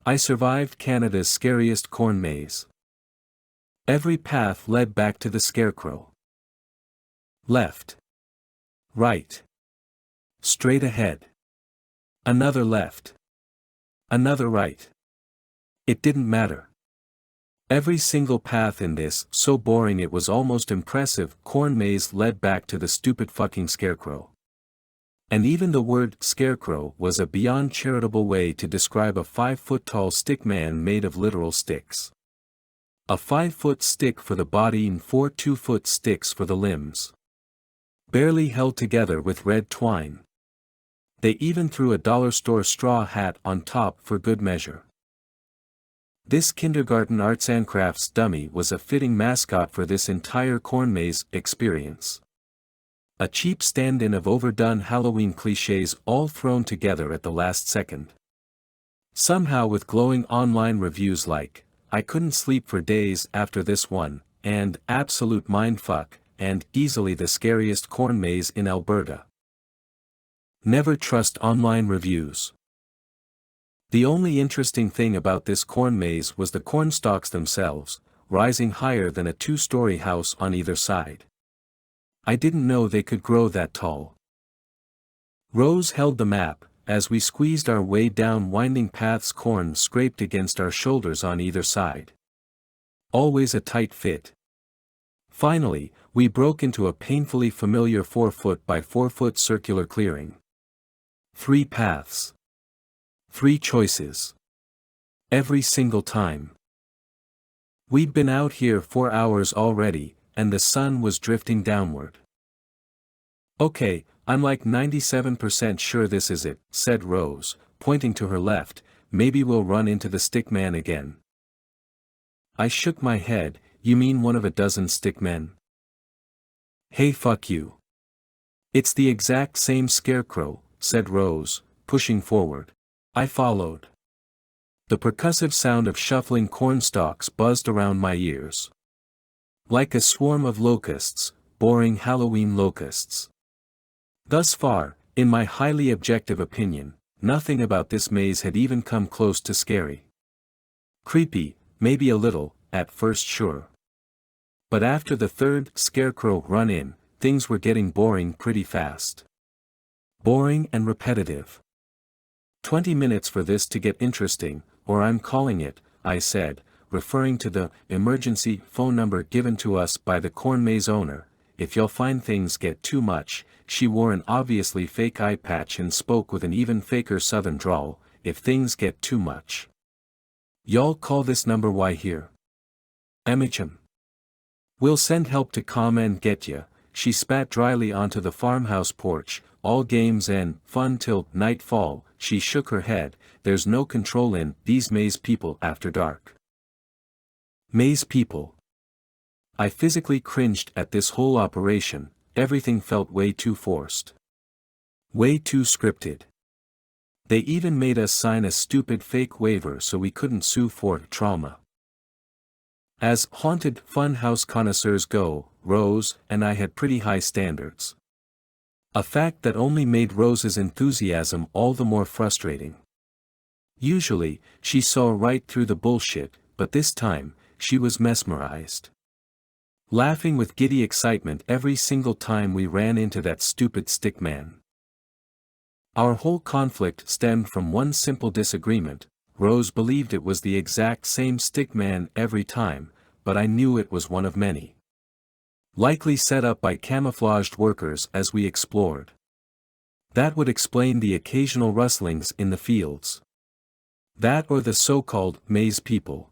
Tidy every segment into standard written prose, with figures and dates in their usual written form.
I survived Canada's scariest corn maze. Every path led back to the scarecrow. Left. Right. Straight ahead. Another left. Another right. It didn't matter. Every single path in this, so boring it was almost impressive, corn maze led back to the stupid fucking scarecrow. And even the word scarecrow was a beyond charitable way to describe a 5-foot-tall stick man made of literal sticks. A 5-foot stick for the body and 4 2-foot sticks for the limbs. Barely held together with red twine. They even threw a dollar store straw hat on top for good measure. This kindergarten arts and crafts dummy was a fitting mascot for this entire corn maze experience. A cheap stand-in of overdone Halloween clichés all thrown together at the last second. Somehow with glowing online reviews like, "I couldn't sleep for days after this one," and "absolute mindfuck," and "easily the scariest corn maze in Alberta." Never trust online reviews. The only interesting thing about this corn maze was the cornstalks themselves, rising higher than a 2-story house on either side. I didn't know they could grow that tall. Rose held the map, as we squeezed our way down winding paths. Corn scraped against our shoulders on either side. Always a tight fit. Finally, we broke into a painfully familiar 4-foot by 4-foot circular clearing. 3 paths. 3 choices. Every single time. We'd been out here 4 hours already, and the sun was drifting downward. "Okay, I'm like 97% sure this is it," said Rose, pointing to her left. "Maybe we'll run into the stick man again." I shook my head. "You mean one of a dozen stick men?" "Hey, fuck you. It's the exact same scarecrow," said Rose, pushing forward. I followed. The percussive sound of shuffling cornstalks buzzed around my ears. Like a swarm of locusts, boring Halloween locusts. Thus far, in my highly objective opinion, nothing about this maze had even come close to scary. Creepy, maybe a little, at first sure. But after the 3rd scarecrow run-in, things were getting boring pretty fast. Boring and repetitive. 20 minutes for this to get interesting, or I'm calling it, I said, referring to the emergency phone number given to us by the corn maze owner. "If y'all find things get too much," she wore an obviously fake eye patch and spoke with an even faker southern drawl, "if things get too much, y'all call this number why here. MHM. We'll send help to come and get ya." She spat dryly onto the farmhouse porch. "All games and fun till nightfall." She shook her head. "There's no control in these maze people after dark." Maze people. I physically cringed at this whole operation. Everything felt way too forced. Way too scripted. They even made us sign a stupid fake waiver so we couldn't sue for trauma. As haunted funhouse connoisseurs go, Rose and I had pretty high standards. A fact that only made Rose's enthusiasm all the more frustrating. Usually, she saw right through the bullshit, but this time, she was mesmerized. Laughing with giddy excitement every single time we ran into that stupid stick man. Our whole conflict stemmed from one simple disagreement. Rose believed it was the exact same stick man every time, but I knew it was one of many. Likely set up by camouflaged workers as we explored. That would explain the occasional rustlings in the fields. That or the so-called maze people.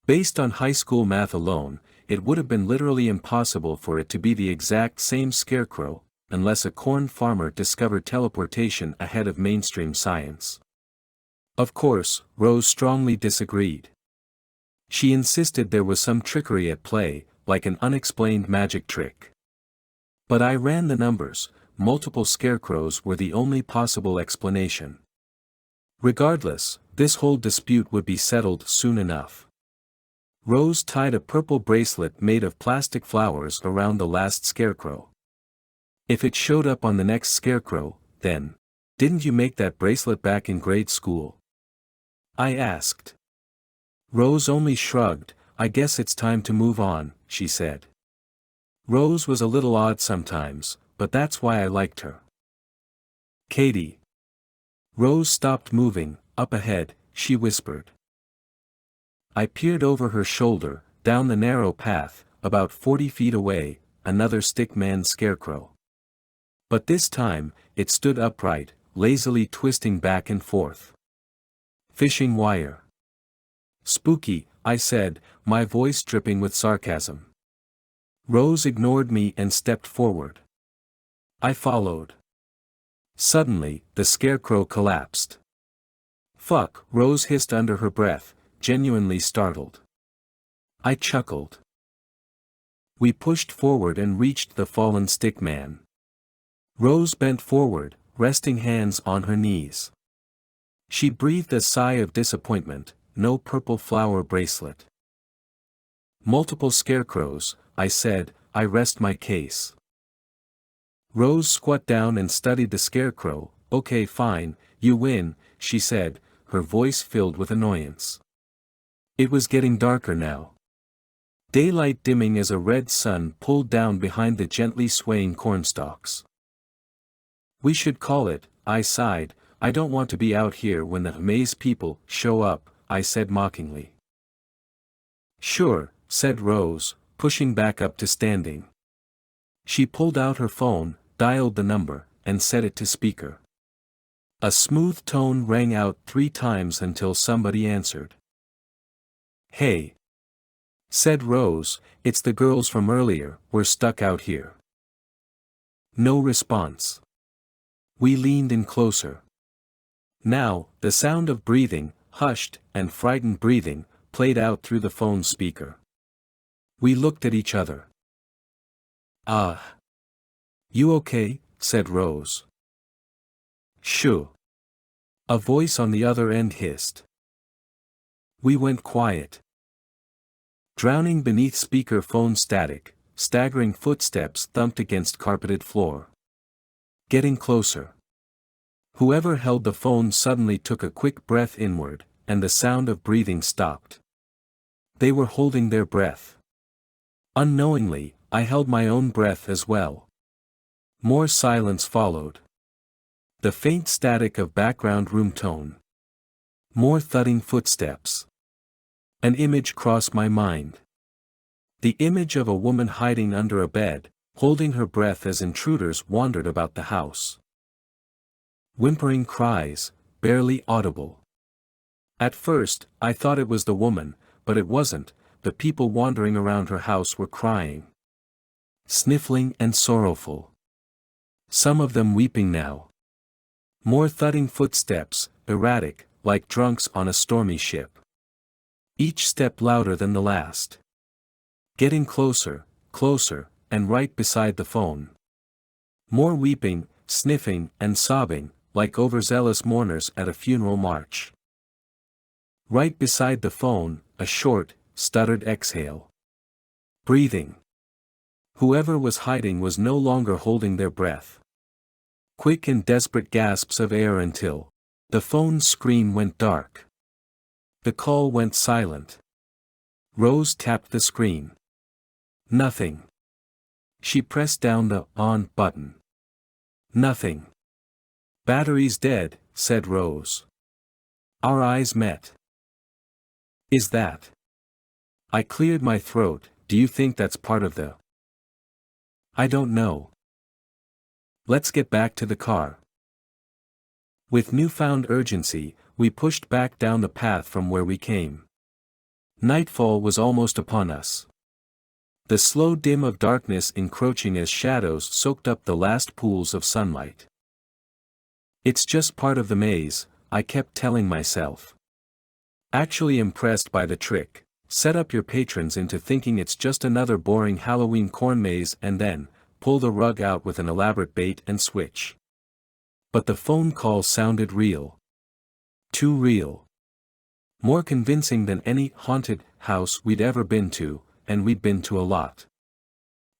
Based on high school math alone, it would have been literally impossible for it to be the exact same scarecrow, unless a corn farmer discovered teleportation ahead of mainstream science. Of course, Rose strongly disagreed. She insisted there was some trickery at play, like an unexplained magic trick. But I ran the numbers. Multiple scarecrows were the only possible explanation. Regardless, this whole dispute would be settled soon enough. Rose tied a purple bracelet made of plastic flowers around the last scarecrow. If it showed up on the next scarecrow, then, "Didn't you make that bracelet back in grade school?" I asked. Rose only shrugged. I guess it's time to move on, she said. Rose was a little odd sometimes, but that's why I liked her. Katie. Rose stopped moving. Up ahead, she whispered. I peered over her shoulder, down the narrow path, about 40 feet away, another stick-man scarecrow. But this time, it stood upright, lazily twisting back and forth. Fishing wire. Spooky, I said, my voice dripping with sarcasm. Rose ignored me and stepped forward. I followed. Suddenly, the scarecrow collapsed. Fuck, Rose hissed under her breath, genuinely startled. I chuckled. We pushed forward and reached the fallen stickman. Rose bent forward, resting hands on her knees. She breathed a sigh of disappointment. No purple flower bracelet. Multiple scarecrows, I said, I rest my case. Rose squat down and studied the scarecrow. Okay, fine, you win, she said, her voice filled with annoyance. It was getting darker now. Daylight dimming as a red sun pulled down behind the gently swaying cornstalks. We should call it, I sighed. I don't want to be out here when the maze people show up, I said mockingly. Sure, said Rose, pushing back up to standing. She pulled out her phone, dialed the number, and set it to speaker. A smooth tone rang out 3 times until somebody answered. Hey, said Rose, it's the girls from earlier, we're stuck out here. No response. We leaned in closer. Now, the sound of breathing, hushed and frightened breathing, played out through the phone speaker. We looked at each other. You okay? Said Rose. Shoo. A voice on the other end hissed. We went quiet. Drowning beneath speaker phone static, staggering footsteps thumped against carpeted floor. Getting closer. Whoever held the phone suddenly took a quick breath inward, and the sound of breathing stopped. They were holding their breath. Unknowingly, I held my own breath as well. More silence followed. The faint static of background room tone. More thudding footsteps. An image crossed my mind. The image of a woman hiding under a bed, holding her breath as intruders wandered about the house. Whimpering cries, barely audible. At first, I thought it was the woman, but it wasn't. The people wandering around her house were crying. Sniffling and sorrowful. Some of them weeping now. More thudding footsteps, erratic, like drunks on a stormy ship. Each step louder than the last. Getting closer, closer, and right beside the phone. More weeping, sniffing, and sobbing, like overzealous mourners at a funeral march. Right beside the phone, a short, stuttered exhale. Breathing. Whoever was hiding was no longer holding their breath. Quick and desperate gasps of air until the phone's screen went dark. The call went silent. Rose tapped the screen. Nothing. She pressed down the on button. Nothing. Battery's dead, said Rose. Our eyes met. Is that? I cleared my throat. Do you think that's part of the? I don't know. Let's get back to the car. With newfound urgency, we pushed back down the path from where we came. Nightfall was almost upon us. The slow dim of darkness encroaching as shadows soaked up the last pools of sunlight. It's just part of the maze, I kept telling myself. Actually impressed by the trick, set up your patrons into thinking it's just another boring Halloween corn maze and then, pull the rug out with an elaborate bait and switch. But the phone call sounded real. Too real. More convincing than any haunted house we'd ever been to, and we'd been to a lot.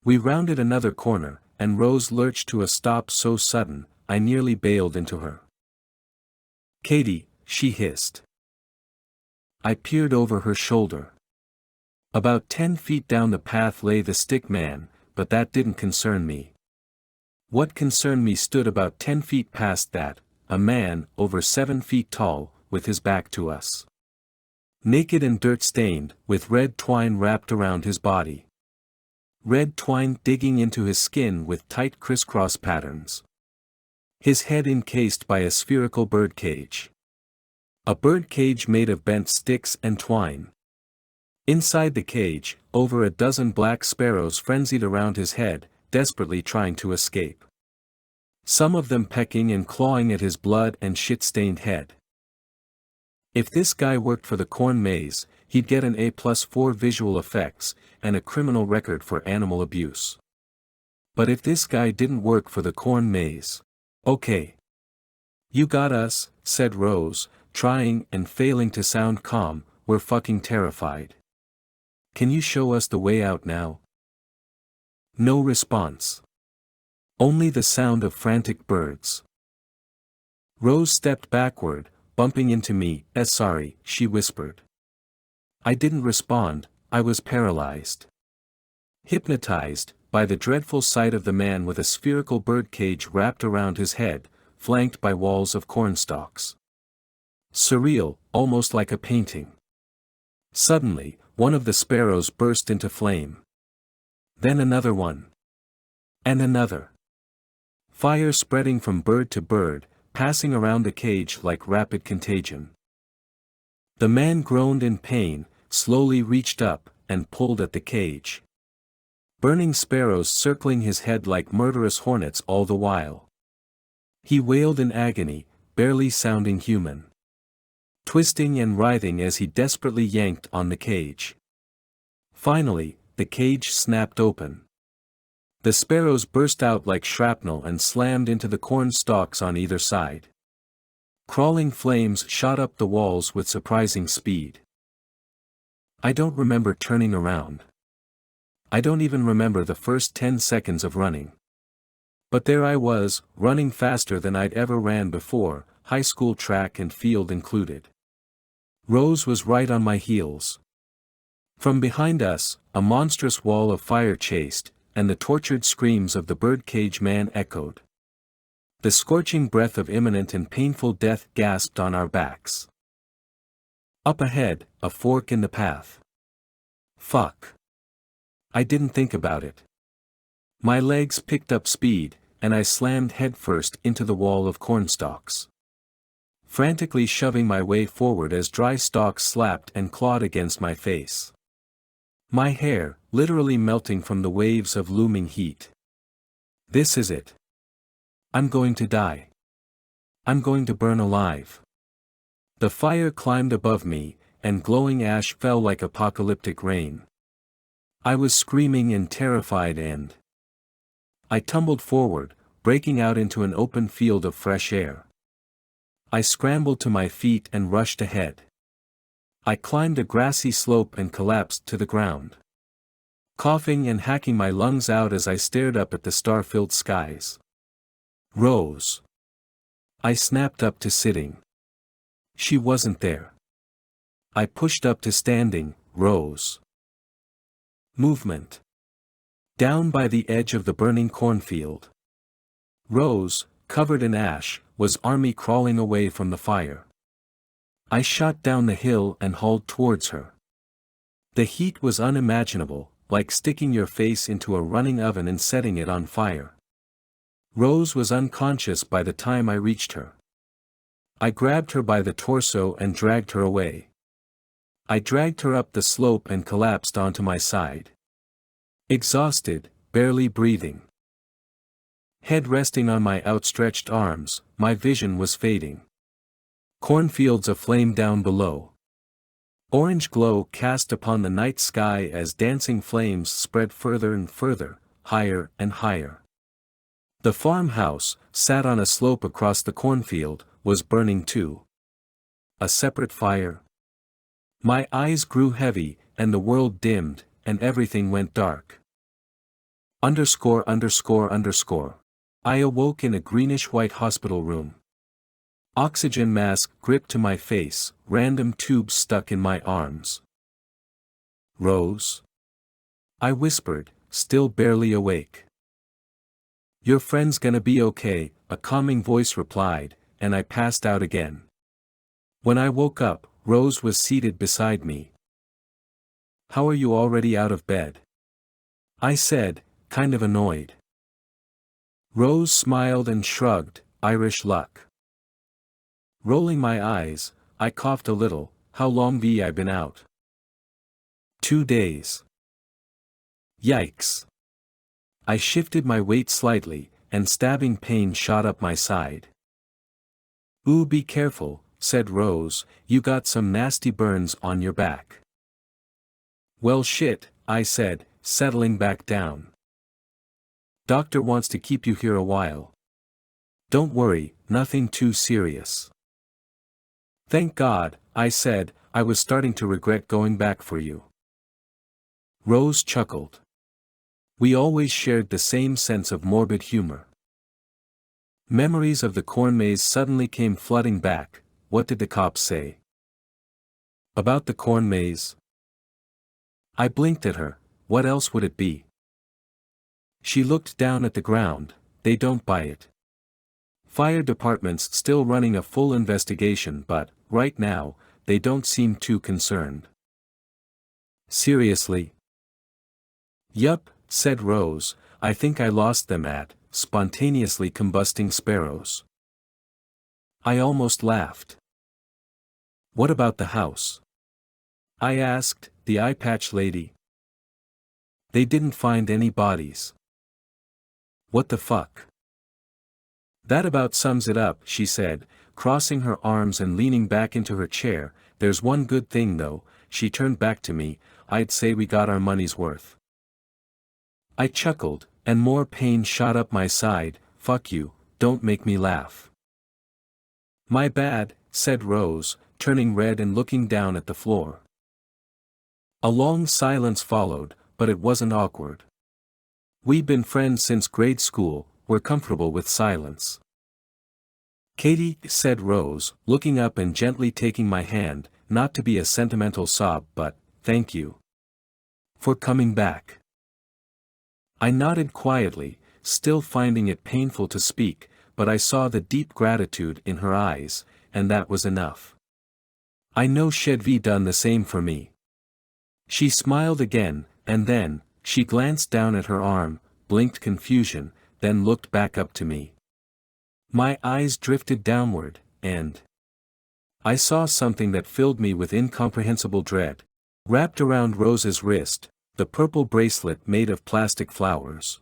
We rounded another corner, and Rose lurched to a stop so sudden, I nearly bailed into her. Katie, she hissed. I peered over her shoulder. About 10 feet down the path lay the stick man, but that didn't concern me. What concerned me stood about 10 feet past that, a man, over 7 feet tall, with his back to us. Naked and dirt-stained, with red twine wrapped around his body. Red twine digging into his skin with tight crisscross patterns. His head encased by a spherical bird cage. A bird cage made of bent sticks and twine. Inside the cage, over a dozen black sparrows frenzied around his head, desperately trying to escape. Some of them pecking and clawing at his blood and shit-stained head. If this guy worked for the corn maze, he'd get an A+ for visual effects, and a criminal record for animal abuse. But if this guy didn't work for the corn maze, okay. You got us, said Rose, trying and failing to sound calm, we're fucking terrified. Can you show us the way out now? No response. Only the sound of frantic birds. Rose stepped backward, bumping into me. Sorry, she whispered. I didn't respond, I was paralyzed. Hypnotized, by the dreadful sight of the man with a spherical bird cage wrapped around his head, flanked by walls of cornstalks. Surreal, almost like a painting. Suddenly, one of the sparrows burst into flame. Then another one. And another. Fire spreading from bird to bird, passing around the cage like rapid contagion. The man groaned in pain, slowly reached up, and pulled at the cage. Burning sparrows circling his head like murderous hornets all the while. He wailed in agony, barely sounding human. Twisting and writhing as he desperately yanked on the cage. Finally, the cage snapped open. The sparrows burst out like shrapnel and slammed into the corn stalks on either side. Crawling flames shot up the walls with surprising speed. I don't remember turning around. I don't even remember the first 10 seconds of running. But there I was, running faster than I'd ever ran before, high school track and field included. Rose was right on my heels. From behind us, a monstrous wall of fire chased, and the tortured screams of the birdcage man echoed. The scorching breath of imminent and painful death gasped on our backs. Up ahead, a fork in the path. Fuck. I didn't think about it. My legs picked up speed, and I slammed headfirst into the wall of cornstalks. Frantically shoving my way forward as dry stalks slapped and clawed against my face. My hair, literally melting from the waves of looming heat. This is it. I'm going to die. I'm going to burn alive. The fire climbed above me, and glowing ash fell like apocalyptic rain. I was screaming in terrified and I tumbled forward, breaking out into an open field of fresh air. I scrambled to my feet and rushed ahead. I climbed a grassy slope and collapsed to the ground. Coughing and hacking my lungs out as I stared up at the star-filled skies. Rose. I snapped up to sitting. She wasn't there. I pushed up to standing. Rose. Movement. Down by the edge of the burning cornfield. Rose, covered in ash, was army crawling away from the fire. I shot down the hill and hauled towards her. The heat was unimaginable, like sticking your face into a running oven and setting it on fire. Rose was unconscious by the time I reached her. I grabbed her by the torso and dragged her away. I dragged her up the slope and collapsed onto my side. Exhausted, barely breathing. Head resting on my outstretched arms, my vision was fading. Cornfields aflame down below. Orange glow cast upon the night sky as dancing flames spread further and further, higher and higher. The farmhouse, sat on a slope across the cornfield, was burning too. A separate fire. My eyes grew heavy, and the world dimmed, and everything went dark. _____. I awoke in a greenish-white hospital room. Oxygen mask gripped to my face, random tubes stuck in my arms. Rose? I whispered, still barely awake. Your friend's gonna be okay, a calming voice replied, and I passed out again. When I woke up, Rose was seated beside me. How are you already out of bed? I said, kind of annoyed. Rose smiled and shrugged, Irish luck. Rolling my eyes, I coughed a little. How long have I been out? 2 days. Yikes. I shifted my weight slightly, and stabbing pain shot up my side. Ooh, be careful, said Rose, you got some nasty burns on your back. Well shit, I said, settling back down. Doctor wants to keep you here a while. Don't worry, nothing too serious. Thank God, I said, I was starting to regret going back for you. Rose chuckled. We always shared the same sense of morbid humor. Memories of the corn maze suddenly came flooding back. What did the cops say? About the corn maze? I blinked at her. What else would it be? She looked down at the ground. They don't buy it. Fire department's still running a full investigation, but, right now, they don't seem too concerned. Seriously? Yup, said Rose, I think I lost them at spontaneously combusting sparrows. I almost laughed. What about the house? I asked, the eye patch lady. They didn't find any bodies. What the fuck? That about sums it up, she said, crossing her arms and leaning back into her chair. There's one good thing though, she turned back to me, I'd say we got our money's worth. I chuckled, and more pain shot up my side. Fuck you, don't make me laugh. My bad, said Rose, turning red and looking down at the floor. A long silence followed, but it wasn't awkward. We've been friends since grade school, we're comfortable with silence. Katie, said Rose, looking up and gently taking my hand, not to be a sentimental sob but, thank you. For coming back. I nodded quietly, still finding it painful to speak, but I saw the deep gratitude in her eyes, and that was enough. I know she'd done the same for me. She smiled again, and then, she glanced down at her arm, blinked confusion, then looked back up to me. My eyes drifted downward, and I saw something that filled me with incomprehensible dread. Wrapped around Rose's wrist, the purple bracelet made of plastic flowers.